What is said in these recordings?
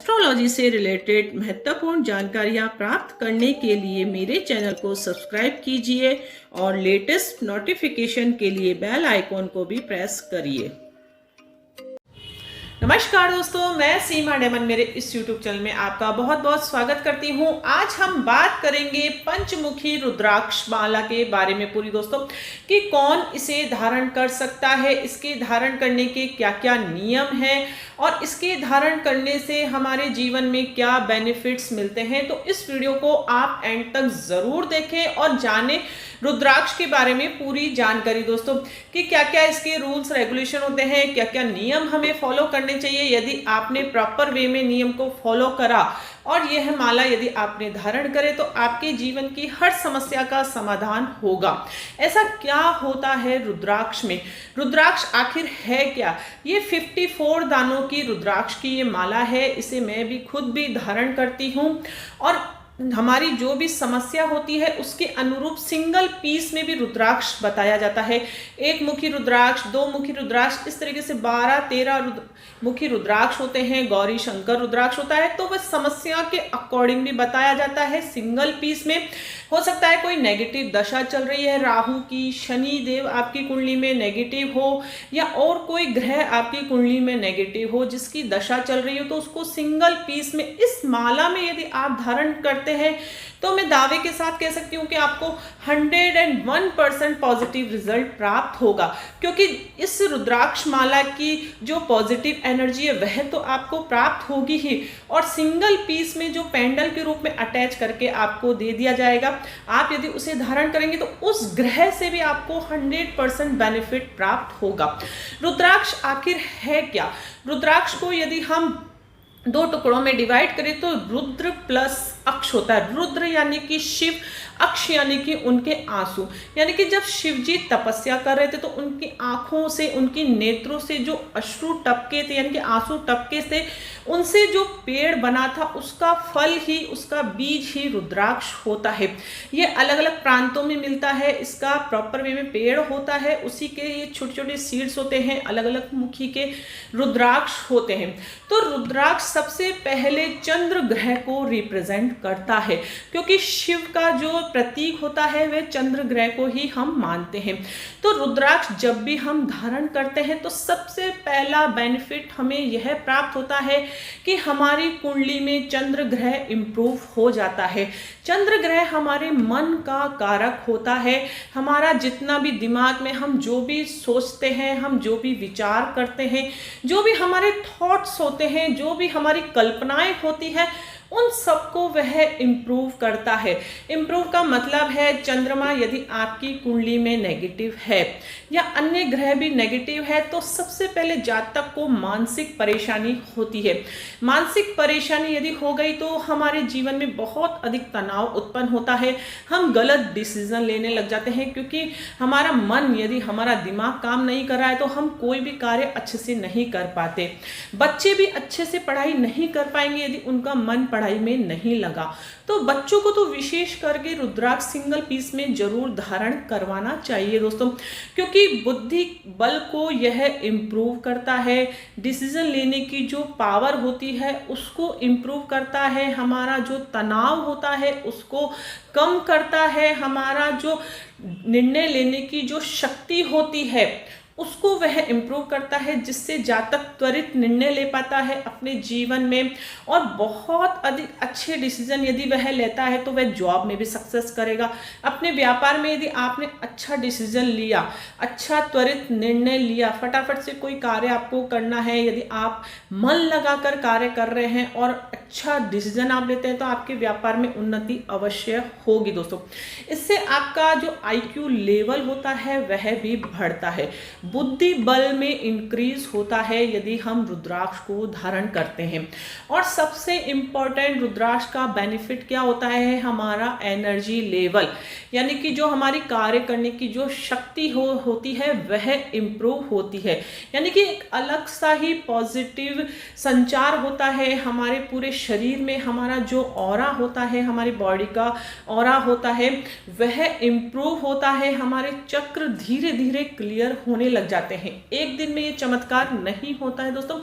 Astrology से related महत्वपूर्ण जानकारियाँ प्राप्त करने के लिए मेरे चैनल को सब्सक्राइब कीजिए और लेटेस्ट नोटिफिकेशन के लिए बेल आइकॉन को भी प्रेस करिए। नमस्कार दोस्तों, मैं सीमा डेमन मेरे इस YouTube चैनल में आपका बहुत बहुत स्वागत करती हूँ। आज हम बात करेंगे पंचमुखी रुद्राक्ष माला के बारे में पूरी दोस्तों, कि कौन इसे धारण कर सकता है, इसके धारण करने के क्या क्या नियम हैं और इसके धारण करने से हमारे जीवन में क्या बेनिफिट्स मिलते हैं। तो इस वीडियो को आप एंड तक जरूर देखें और जानें रुद्राक्ष के बारे में पूरी जानकारी दोस्तों, कि क्या क्या इसके रूल्स रेगुलेशन होते हैं, क्या क्या नियम हमें फॉलो करने चाहिए। यदि आपने प्रॉपर वे में नियम को फॉलो करा और यह माला यदि आपने धारण करे तो आपके जीवन की हर समस्या का समाधान होगा। ऐसा क्या होता है रुद्राक्ष में? रुद्राक्ष आखिर है क्या? ये 54 दानों की रुद्राक्ष की ये माला है। इसे मैं भी खुद भी धारण करती हूँ और हमारी जो भी समस्या होती है उसके अनुरूप सिंगल पीस में भी रुद्राक्ष बताया जाता है। एक मुखी रुद्राक्ष, दो मुखी रुद्राक्ष, इस तरीके से 12-13 मुखी रुद्राक्ष होते हैं। गौरी शंकर रुद्राक्ष होता है, तो वह समस्या के अकॉर्डिंग भी बताया जाता है सिंगल पीस में। हो सकता है कोई नेगेटिव दशा चल रही है राहु की, शनि देव आपकी कुंडली में नेगेटिव हो, या और कोई ग्रह आपकी कुंडली में नेगेटिव हो जिसकी दशा चल रही हो, तो उसको सिंगल पीस में इस माला में यदि आप धारण करते हैं तो मैं दावे के साथ कह सकती हूँ कि आपको 101% पॉजिटिव रिजल्ट प्राप्त होगा। क्योंकि इस रुद्राक्ष माला की जो पॉजिटिव एनर्जी है वह तो आपको प्राप्त होगी ही, और सिंगल पीस में जो पेंडल के रूप में अटैच करके आपको दे दिया जाएगा। आप यदि उसे धारण करेंगे तो उस ग्रह से भी आपको 100% बेनिफिट प्राप्त होगा। रुद्राक्ष आखिर है क्या? रुद्राक्ष को यदि हम दो टुकड़ों में डिवाइड करें तो रुद्र प्लस अक्ष होता है। रुद्र यानी कि शिव, अक्ष यानी कि उनके आंसू। यानी कि जब शिव जी तपस्या कर रहे थे तो उनकी आंखों से, उनकी नेत्रों से जो अश्रु टपके थे, यानी कि आंसू टपके थे, उनसे जो पेड़ बना था उसका फल ही, उसका बीज ही रुद्राक्ष होता है। ये अलग अलग प्रांतों में मिलता है, इसका प्रॉपर वे में पेड़ होता है, उसी के ये छोटे छोटे सीड्स होते हैं, अलग अलग मुखी के रुद्राक्ष होते हैं। तो रुद्राक्ष सबसे पहले चंद्र ग्रह को रिप्रेजेंट करता है, क्योंकि शिव का जो प्रतीक होता है वह चंद्र ग्रह को ही हम मानते हैं। तो रुद्राक्ष जब भी हम धारण करते हैं तो सबसे पहला बेनिफिट हमें यह प्राप्त होता है कि हमारी कुंडली में चंद्र ग्रह इंप्रूव हो जाता है। चंद्र ग्रह हमारे मन का कारक होता है। हमारा जितना भी दिमाग में हम जो भी सोचते हैं, हम जो भी विचार करते हैं, जो भी हमारे थॉट्स होते हैं, जो भी हमारी कल्पनाएं होती है, उन सबको वह इम्प्रूव करता है। इम्प्रूव का मतलब है चंद्रमा यदि आपकी कुंडली में नेगेटिव है या अन्य ग्रह भी नेगेटिव है तो सबसे पहले जातक को मानसिक परेशानी होती है। मानसिक परेशानी यदि हो गई तो हमारे जीवन में बहुत अधिक तनाव उत्पन्न होता है। हम गलत डिसीजन लेने लग जाते हैं, क्योंकि हमारा मन, यदि हमारा दिमाग काम नहीं कर रहा है तो हम कोई भी कार्य अच्छे से नहीं कर पाते। बच्चे भी अच्छे से पढ़ाई नहीं कर पाएंगे यदि उनका मन पढ़ाई में नहीं लगा। तो बच्चों को तो विशेष करके रुद्राक्ष सिंगल पीस में जरूर धारण करवाना चाहिए दोस्तों, क्योंकि बुद्धि बल को यह इम्प्रूव करता है। डिसीजन लेने की जो पावर होती है उसको इम्प्रूव करता है। हमारा जो तनाव होता है उसको कम करता है। हमारा जो निर्णय लेने की जो शक्ति होती है उसको वह इम्प्रूव करता है, जिससे जातक त्वरित निर्णय ले पाता है अपने जीवन में, और बहुत अधिक अच्छे डिसीजन यदि वह लेता है तो वह जॉब में भी सक्सेस करेगा। अपने व्यापार में यदि आपने अच्छा डिसीजन लिया, अच्छा त्वरित निर्णय लिया, फटाफट से कोई कार्य आपको करना है, यदि आप मन लगाकर कार्य कर रहे हैं और अच्छा डिसीजन आप लेते हैं तो आपके व्यापार में उन्नति अवश्य होगी दोस्तों। इससे आपका जो IQ लेवल होता है वह भी बढ़ता है। बुद्धि बल में इंक्रीज होता है यदि हम रुद्राक्ष को धारण करते हैं। और सबसे इंपॉर्टेंट रुद्राक्ष का बेनिफिट क्या होता है? हमारा एनर्जी लेवल, यानी कि जो हमारी कार्य करने की जो शक्ति होती है वह इम्प्रूव होती है। यानी कि एक अलग सा ही पॉजिटिव संचार होता है। हमारे पूरे शरीर में हमारा जो ऑरा होता है, हमारी बॉडी का ऑरा होता है, वह इम्प्रूव होता है, हमारे चक्र धीरे धीरे क्लियर होने लग जाते हैं। एक दिन में ये चमत्कार नहीं होता है दोस्तों,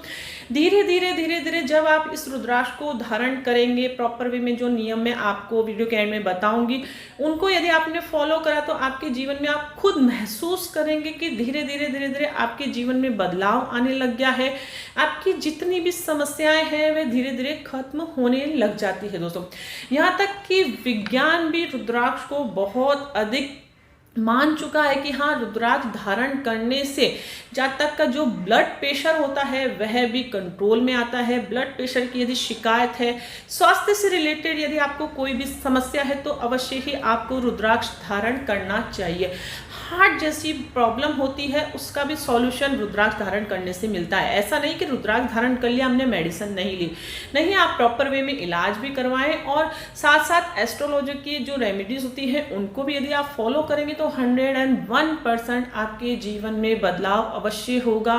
धीरे धीरे जब आप इस रुद्राक्ष को धारण करेंगे प्रॉपर वे में, जो नियम मैं आपको वीडियो के एंड में बताऊंगी, उनको यदि आपने फॉलो करा तो आपके जीवन में आप खुद महसूस करेंगे कि धीरे धीरे आपके जीवन में बदलाव आने लग गया है। आपकी जितनी भी समस्याएं हैं वे धीरे धीरे खत्म होने लग जाती है दोस्तों। यहाँ तक कि विज्ञान भी रुद्राक्ष को बहुत अधिक मान चुका है कि हाँ, रुद्राक्ष धारण करने से जातक का जो ब्लड प्रेशर होता है वह भी कंट्रोल में आता है। ब्लड प्रेशर की यदि शिकायत है, स्वास्थ्य से रिलेटेड यदि आपको कोई भी समस्या है, तो अवश्य ही आपको रुद्राक्ष धारण करना चाहिए। हार्ट जैसी प्रॉब्लम होती है, उसका भी सॉल्यूशन रुद्राक्ष धारण करने से मिलता है। ऐसा नहीं कि रुद्राक्ष धारण कर लिया, हमने मेडिसिन नहीं ली, नहीं, आप प्रॉपर वे में इलाज भी करवाएं और साथ साथ एस्ट्रोलॉजी की जो रेमेडीज होती है उनको भी यदि आप फॉलो करेंगे तो 101% आपके जीवन में बदलाव अवश्य होगा।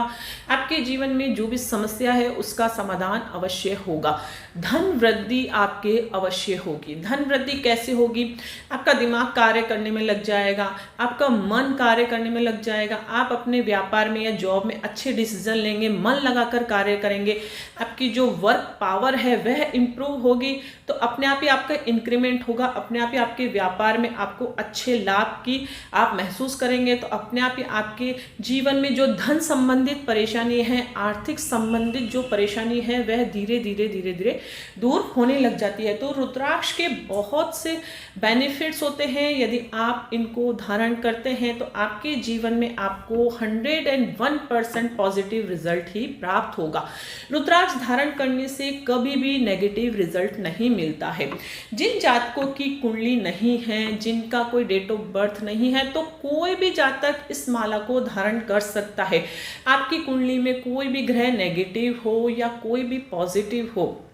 आपके जीवन में जो भी समस्या है उसका समाधान अवश्य होगा। धन वृद्धि आपके अवश्य होगी। धन वृद्धि कैसे होगी? आपका दिमाग कार्य करने में लग जाएगा, आपका मन कार्य करने में लग जाएगा, आप अपने व्यापार में या जॉब में अच्छे डिसीजन लेंगे, मन लगाकर कार्य करेंगे, आपकी जो वर्क पावर है वह इम्प्रूव होगी, तो अपने आप ही आपका इंक्रीमेंट होगा, अपने आप ही आपके व्यापार में आपको अच्छे लाभ की आप महसूस करेंगे, तो अपने आप ही आपके जीवन में जो धन संबंधित परेशानी है, आर्थिक संबंधित जो परेशानी है वह धीरे धीरे दूर होने लग जाती है। तो रुद्राक्ष के बहुत से बेनिफिट्स होते हैं, यदि आप इनको धारण करते हैं तो आपके जीवन में आपको 101% पॉजिटिव रिजल्ट ही प्राप्त होगा। रुद्राक्ष धारण करने से कभी भी नेगेटिव रिजल्ट नहीं मिलता है। जिन जातकों की कुंडली नहीं है, जिनका कोई डेट ऑफ बर्थ नहीं है, तो कोई भी जातक इस माला को धारण कर सकता है। आपकी कुंडली में कोई भी ग्रह नेगेटिव हो या कोई भी पॉजिटिव हो,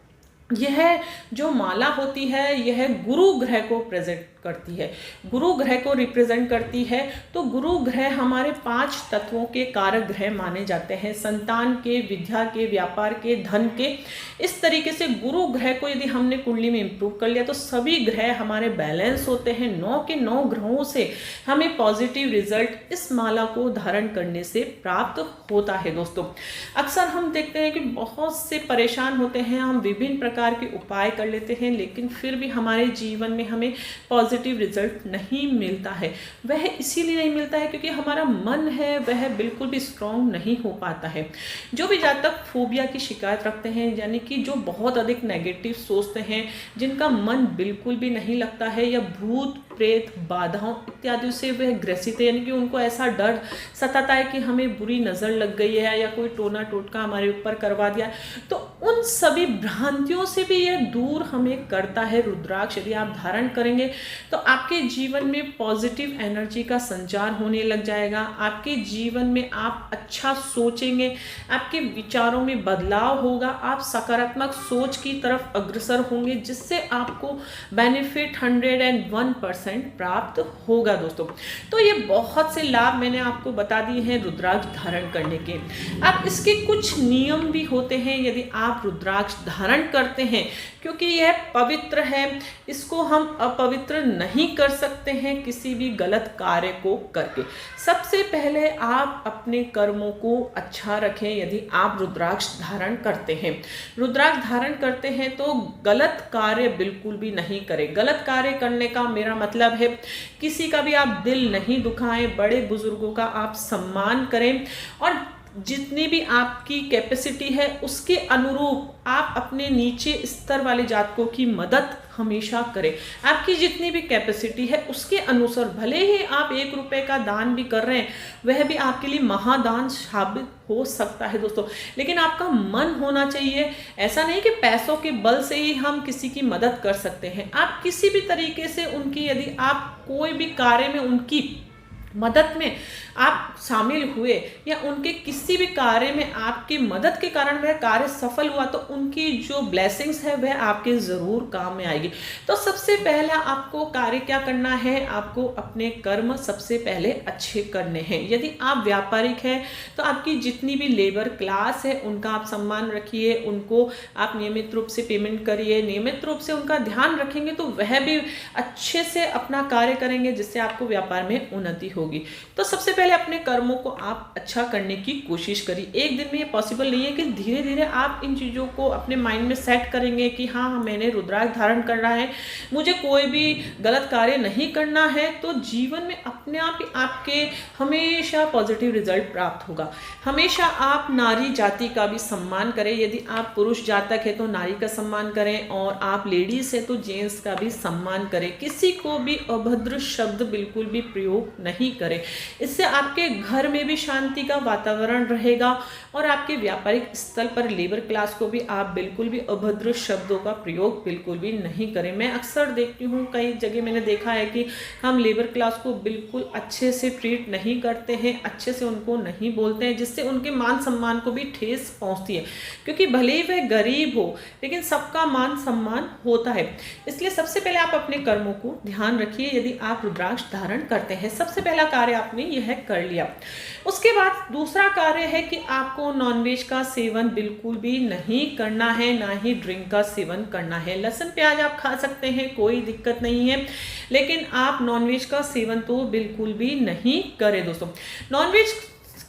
यह जो माला होती है यह गुरु ग्रह को प्रेजेंट करती है, गुरु ग्रह को रिप्रेजेंट करती है। तो गुरु ग्रह हमारे 5 तत्वों के कारक ग्रह माने जाते हैं, संतान के, विद्या के, व्यापार के, धन के। इस तरीके से गुरु ग्रह को यदि हमने कुंडली में इंप्रूव कर लिया तो सभी ग्रह हमारे बैलेंस होते हैं। 9 के 9 ग्रहों से हमें पॉजिटिव रिजल्ट इस माला को धारण करने से प्राप्त होता है दोस्तों। अक्सर हम देखते हैं कि बहुत से परेशान होते हैं, हम विभिन्न प्रकार के उपाय कर लेते हैं, लेकिन फिर भी हमारे जीवन में हमें पॉजिटिव रिजल्ट नहीं मिलता है। वह इसीलिए नहीं मिलता है क्योंकि हमारा मन है वह बिल्कुल भी स्ट्रांग नहीं हो पाता है। जो भी जातक फोबिया की शिकायत रखते हैं, यानी कि जो बहुत अधिक नेगेटिव सोचते हैं, जिनका मन बिल्कुल भी नहीं लगता है, या भूत प्रेत बाधाओं इत्यादि से वह ग्रसित है, यानी कि उनको ऐसा डर सताता है कि हमें बुरी नज़र लग गई है या कोई टोना टोटका हमारे ऊपर करवा दिया, तो उन सभी भ्रांतियों से भी यह दूर हमें करता है रुद्राक्ष। यदि आप धारण करेंगे तो आपके जीवन में पॉजिटिव एनर्जी का संचार होने लग जाएगा। आपके जीवन में आप अच्छा सोचेंगे, आपके विचारों में बदलाव होगा, आप सकारात्मक सोच की तरफ अग्रसर होंगे, जिससे आपको बेनिफिट 101% प्राप्त होगा दोस्तों। तो ये बहुत से लाभ मैंने आपको बता दिए हैं रुद्राक्ष धारण करने के। अब इसके कुछ नियम भी होते हैं यदि आप रुद्राक्ष धारण करते हैं, क्योंकि यह पवित्र है, इसको हम अपवित्र नहीं कर सकते हैं किसी भी गलत कार्य को करके। सबसे पहले आप अपने कर्मों को अच्छा रखें। यदि आप रुद्राक्ष धारण करते हैं, रुद्राक्ष धारण करते हैं तो गलत कार्य बिल्कुल भी नहीं करें। गलत कार्य करने का मेरा मतलब है किसी का भी आप दिल नहीं दुखाएं, बड़े बुजुर्गों का आप सम्मान करें, और जितनी भी आपकी कैपेसिटी है उसके अनुरूप आप अपने नीचे स्तर वाले जातकों की मदद हमेशा करें। आपकी जितनी भी कैपेसिटी है उसके अनुसार, भले ही आप 1 रुपए का दान भी कर रहे हैं, वह भी आपके लिए महादान साबित हो सकता है दोस्तों। लेकिन आपका मन होना चाहिए। ऐसा नहीं कि पैसों के बल से ही हम किसी की मदद कर सकते हैं। आप किसी भी तरीके से उनकी, यदि आप कोई भी कार्य में उनकी मदद में आप शामिल हुए या उनके किसी भी कार्य में आपकी मदद के कारण वह कार्य सफल हुआ, तो उनकी जो ब्लेसिंग्स है वह आपके ज़रूर काम में आएगी। तो सबसे पहला आपको कार्य क्या करना है, आपको अपने कर्म सबसे पहले अच्छे करने हैं। यदि आप व्यापारिक हैं तो आपकी जितनी भी लेबर क्लास है उनका आप सम्मान रखिए, उनको आप नियमित रूप से पेमेंट करिए, नियमित रूप से उनका ध्यान रखेंगे तो वह भी अच्छे से अपना कार्य करेंगे, जिससे आपको व्यापार में उन्नति होगी। तो सबसे पहले अपने कर्मों को आप अच्छा करने की कोशिश करिए। एक दिन में ये पॉसिबल नहीं है कि धीरे धीरे आप इन चीज़ों को अपने माइंड में सेट करेंगे कि हाँ मैंने रुद्राक्ष धारण करना है, मुझे कोई भी गलत कार्य नहीं करना है, तो जीवन में अपने आप ही आपके हमेशा पॉजिटिव रिजल्ट प्राप्त होगा। हमेशा आप नारी जाति का भी सम्मान करें। यदि आप पुरुष जातक है तो नारी का सम्मान करें, और आप लेडीज है तो जेंट्स का भी सम्मान करें। किसी को भी अभद्र शब्द बिल्कुल भी प्रयोग नहीं करें। इससे आपके घर में भी शांति का वातावरण रहेगा, और आपके व्यापारिक स्थल पर लेबर क्लास को भी आप बिल्कुल भी अभद्र शब्दों का प्रयोग बिल्कुल भी नहीं करें। मैं अक्सर देखती हूँ, कई जगह मैंने देखा है कि हम लेबर क्लास को बिल्कुल अच्छे से ट्रीट नहीं करते हैं, अच्छे से उनको नहीं बोलते हैं, जिससे उनके मान सम्मान को भी ठेस पहुँचती है। क्योंकि भले ही वह गरीब हो, लेकिन सबका मान सम्मान होता है। इसलिए सबसे पहले आप अपने कर्मों को ध्यान रखिए। यदि आप रुद्राक्ष धारण करते हैं, सबसे पहला कार्य आपने यह कर लिया। उसके बाद दूसरा कार्य है कि आपको नॉनवेज का सेवन बिल्कुल भी नहीं करना है, ना ही ड्रिंक का सेवन करना है। लहसुन प्याज आप खा सकते हैं, कोई दिक्कत नहीं है, लेकिन आप नॉनवेज का सेवन तो बिल्कुल भी नहीं करें। दोस्तों, नॉनवेज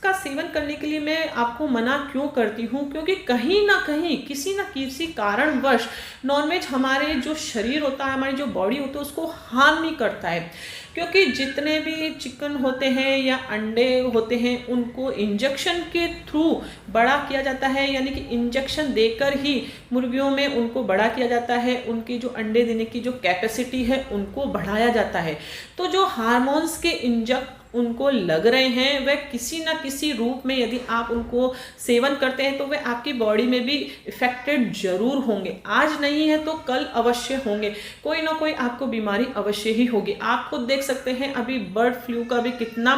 का सेवन करने के लिए मैं आपको मना क्यों करती हूँ, क्योंकि कहीं ना कहीं किसी न किसी कारणवश नॉनवेज हमारे जो शरीर होता है, हमारी जो बॉडी होती है, उसको हार्म नहीं करता है। क्योंकि जितने भी चिकन होते हैं या अंडे होते हैं, उनको इंजेक्शन के थ्रू बड़ा किया जाता है, यानी कि इंजेक्शन देकर ही मुर्गियों में उनको बड़ा किया जाता है। उनकी जो अंडे देने की जो कैपेसिटी है उनको बढ़ाया जाता है। तो जो हार्मोन्स के इंजेक्ट उनको लग रहे हैं, वह किसी ना किसी रूप में यदि आप उनको सेवन करते हैं तो वह आपकी बॉडी में भी इफेक्टेड जरूर होंगे। आज नहीं है तो कल अवश्य होंगे, कोई ना कोई आपको बीमारी अवश्य ही होगी। आप खुद देख सकते हैं अभी बर्ड फ्लू का भी कितना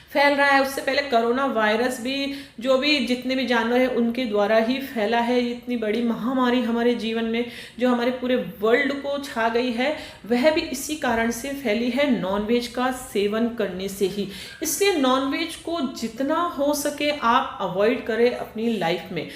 फैल रहा है। उससे पहले कोरोना वायरस भी, जो भी जितने भी जानवर हैं उनके द्वारा ही फैला है। इतनी बड़ी महामारी हमारे जीवन में जो हमारे पूरे वर्ल्ड को छा गई है, वह भी इसी कारण से फैली है, नॉनवेज का सेवन करने से ही। इसलिए नॉनवेज को जितना हो सके आप अवॉइड करें अपनी लाइफ में।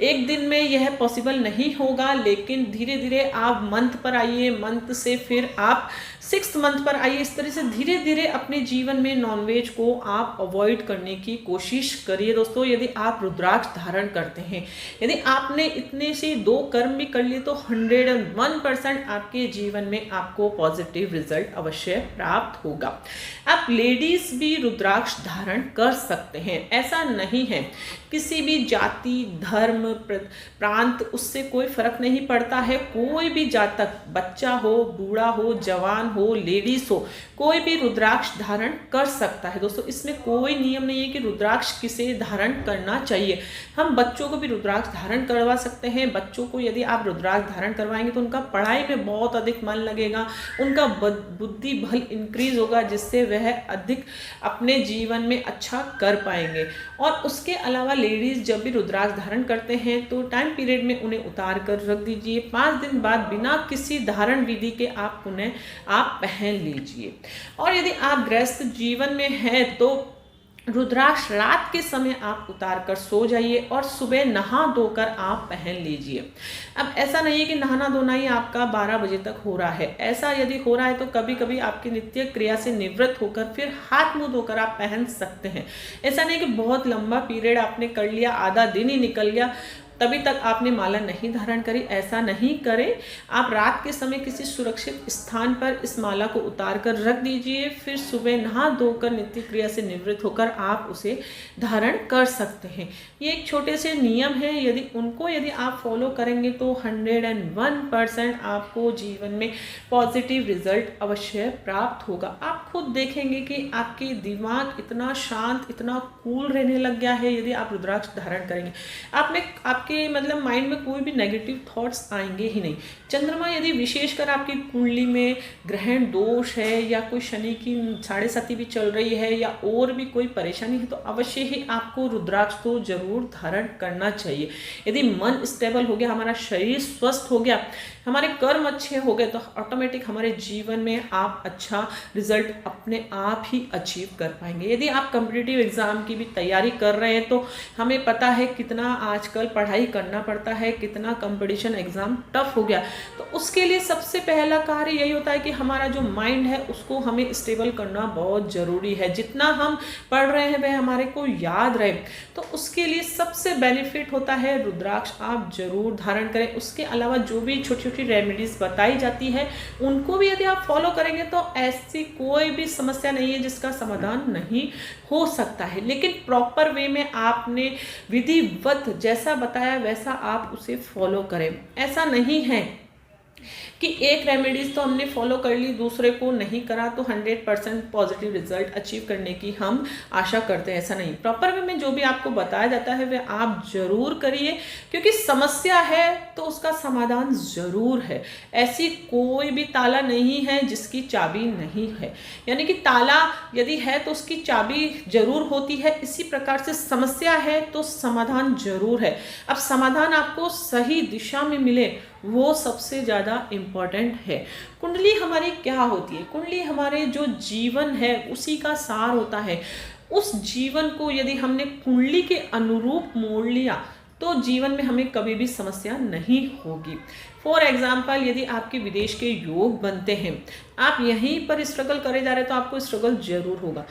एक दिन में यह पॉसिबल नहीं होगा, लेकिन धीरे धीरे आप मंथ पर आइए, मंथ से फिर आप 6th मंथ पर आइए। इस तरह से धीरे धीरे अपने जीवन में नॉनवेज को आप अवॉइड करने की कोशिश करिए। दोस्तों, यदि आप रुद्राक्ष धारण करते हैं, यदि आपने इतने से 2 कर्म भी कर लिए, तो 101% आपके जीवन में आपको पॉजिटिव रिजल्ट अवश्य प्राप्त होगा। आप लेडीज भी रुद्राक्ष धारण कर सकते हैं, ऐसा नहीं है। किसी भी जाति, धर्म, प्रांत, उससे कोई फर्क नहीं पड़ता है। कोई भी जातक, बच्चा हो, बूढ़ा हो, जवान हो, लेडीज हो, कोई भी रुद्राक्ष धारण कर सकता है। दोस्तों, इसमें कोई नियम नहीं है कि रुद्राक्ष किसे धारण करना चाहिए। हम बच्चों को भी रुद्राक्ष धारण करवा सकते हैं। बच्चों को यदि आप रुद्राक्ष धारण करवाएंगे तो उनका पढ़ाई में बहुत अधिक मन लगेगा, उनका बुद्धि बल इंक्रीज होगा, जिससे वह अधिक अपने जीवन में अच्छा कर पाएंगे। और उसके अलावा लेडीज जब भी रुद्राक्ष धारण करते हैं तो टाइम पीरियड में उन्हें उतार कर रख दीजिए। 5 दिन बाद बिना किसी धारण विधि के आप उन्हें पहन लीजिए। और यदि आप गृहस्थ जीवन में हैं तो रुद्राक्ष रात के समय आप उतार कर सो जाइए और सुबह नहा धोकर आप पहन लीजिए। अब ऐसा नहीं है कि नहाना धोना ही आपका 12 बजे तक हो रहा है। ऐसा यदि हो रहा है तो कभी कभी आपकी नित्य क्रिया से निवृत्त होकर फिर हाथ मुंह धोकर आप पहन सकते हैं। ऐसा नहीं कि बहुत लंबा पीरियड आपने कर लिया, आधा दिन ही निकल गया, तभी तक आपने माला नहीं धारण करी, ऐसा नहीं करें। आप रात के समय किसी सुरक्षित स्थान पर इस माला को उतार कर रख दीजिए, फिर सुबह नहा धोकर नित्य क्रिया से निवृत्त होकर आप उसे धारण कर सकते हैं। ये एक छोटे से नियम है, यदि आप फॉलो करेंगे तो 101% आपको जीवन में पॉजिटिव रिजल्ट अवश्य प्राप्त होगा। आप खुद देखेंगे कि आपके दिमाग इतना शांत, इतना कूल रहने लग गया है यदि आप रुद्राक्ष धारण करेंगे। आपके आपके मतलब माइंड में कोई भी नेगेटिव थॉट्स आएंगे ही नहीं। चंद्रमा यदि विशेषकर आपकी कुंडली में ग्रहण दोष है या कोई शनि की 7.5 भी चल रही है या और भी कोई परेशानी है तो अवश्य ही आपको रुद्राक्ष तो जरूर धारण करना चाहिए। यदि मन स्टेबल हो गया, हमारा शरीर स्वस्थ हो गया, हमारे कर्म अच्छे हो गए तो ऑटोमेटिक हमारे जीवन में आप अच्छा रिजल्ट अपने आप ही अचीव कर पाएंगे। यदि आप कॉम्पिटिटिव एग्जाम की भी तैयारी कर रहे हैं तो हमें पता है कितना आजकल पढ़ाई करना पड़ता है, कितना कंपटीशन एग्जाम टफ हो गया। तो उसके लिए सबसे पहला कार्य यही होता है कि हमारा जो माइंड है उसको हमें स्टेबल करना बहुत ज़रूरी है। जितना हम पढ़ रहे हैं वह हमारे को याद रहे, तो उसके लिए सबसे बेनिफिट होता है रुद्राक्ष आप जरूर धारण करें। उसके अलावा जो भी छोटी छोटी रेमेडीज बताई जाती है उनको भी यदि आप फॉलो करेंगे तो ऐसी कोई भी समस्या नहीं है जिसका समाधान नहीं हो सकता है। लेकिन प्रॉपर वे में आपने विधिवत जैसा बताया वैसा आप उसे फॉलो करें। ऐसा नहीं है कि एक रेमेडीज तो हमने फॉलो कर ली, दूसरे को नहीं करा तो 100% पॉजिटिव रिजल्ट अचीव करने की हम आशा करते हैं। ऐसा नहीं, प्रॉपर वे में जो भी आपको बताया जाता है वह आप जरूर करिए, क्योंकि समस्या है तो उसका समाधान जरूर है। ऐसी कोई भी ताला नहीं है जिसकी चाबी नहीं है, यानी कि ताला यदि है तो उसकी चाबी जरूर होती है। इसी प्रकार से समस्या है तो समाधान जरूर है। अब समाधान आपको सही दिशा में मिले वो सबसे ज़्यादा इम्पॉर्टेंट है। कुंडली हमारी क्या होती है? कुंडली हमारे जो जीवन है उसी का सार होता है। उस जीवन को यदि हमने कुंडली के अनुरूप मोड़ लिया तो जीवन में हमें कभी भी समस्या नहीं होगी। फॉर एग्जाम्पल, यदि आपके विदेश के योग बनते हैं, आप यहीं पर स्ट्रगल करे जा रहे हैं तो आपको स्ट्रगल जरूर होगा।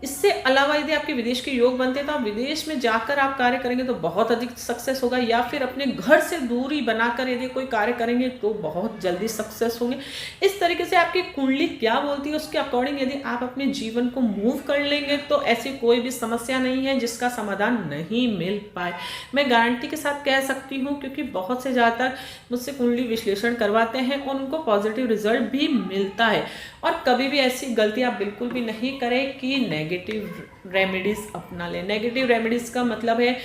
इससे अलावा यदि आपके विदेश के योग बनते हैं तो आप विदेश में जाकर आप कार्य करेंगे तो बहुत अधिक सक्सेस होगा, या फिर अपने घर से दूरी बनाकर यदि कोई कार्य करेंगे तो बहुत जल्दी सक्सेस होंगे। इस तरीके से आपकी कुंडली क्या बोलती है उसके अकॉर्डिंग यदि आप अपने जीवन को मूव कर लेंगे तो ऐसी कोई भी समस्या नहीं है जिसका समाधान नहीं मिल पाए। मैं गारंटी के साथ कह सकती हूँ, क्योंकि बहुत से ज़्यादातर मुझसे कुंडली विश्लेषण करवाते हैं और उनको पॉजिटिव रिजल्ट भी मिलता है। और कभी भी ऐसी गलती आप बिल्कुल भी नहीं करें कि नेगेटिव रेमेडीज अपना लें। नेगेटिव रेमेडीज का मतलब है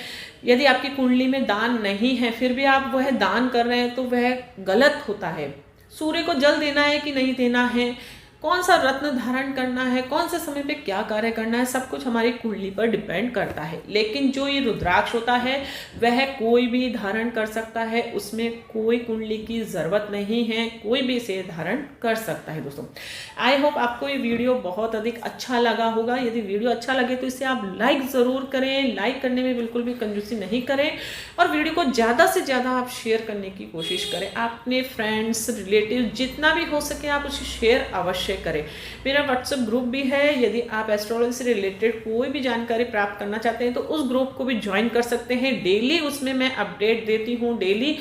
यदि आपकी कुंडली में दान नहीं है फिर भी आप वह दान कर रहे हैं तो वह गलत होता है। सूर्य को जल देना है कि नहीं देना है, कौन सा रत्न धारण करना है, कौन से समय पे क्या कार्य करना है, सब कुछ हमारी कुंडली पर डिपेंड करता है। लेकिन जो ये रुद्राक्ष होता है वह कोई भी धारण कर सकता है, उसमें कोई कुंडली की ज़रूरत नहीं है, कोई भी इसे धारण कर सकता है। दोस्तों, आई होप आपको ये वीडियो बहुत अधिक अच्छा लगा होगा। यदि वीडियो अच्छा लगे तो इसे आप लाइक ज़रूर करें, लाइक करने में बिल्कुल भी कंजूसी नहीं करें, और वीडियो को ज़्यादा से ज़्यादा आप शेयर करने की कोशिश करें। अपने फ्रेंड्स, रिलेटिव जितना भी हो सके आप उसे शेयर अवश्य करें। मेरा व्हाट्सएप ग्रुप भी है, यदि आप एस्ट्रोलॉजी से रिलेटेड कोई भी जानकारी प्राप्त करना चाहते हैं तो उस ग्रुप को भी ज्वाइन कर सकते हैं। डेली उसमें मैं अपडेट देती हूँ, डेली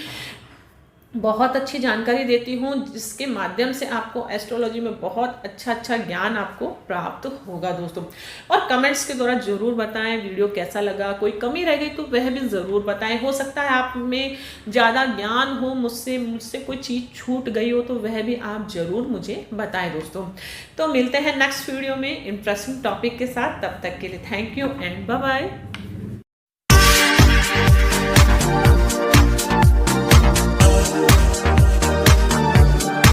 बहुत अच्छी जानकारी देती हूँ जिसके माध्यम से आपको एस्ट्रोलॉजी में बहुत अच्छा ज्ञान आपको प्राप्त होगा। दोस्तों, और कमेंट्स के द्वारा ज़रूर बताएं वीडियो कैसा लगा, कोई कमी रह गई तो वह भी ज़रूर बताएं। हो सकता है आप में ज़्यादा ज्ञान हो, मुझसे कोई चीज़ छूट गई हो तो वह भी आप ज़रूर मुझे बताएं। दोस्तों, तो मिलते हैं नेक्स्ट वीडियो में इंटरेस्टिंग टॉपिक के साथ। तब तक के लिए thank you and bye bye.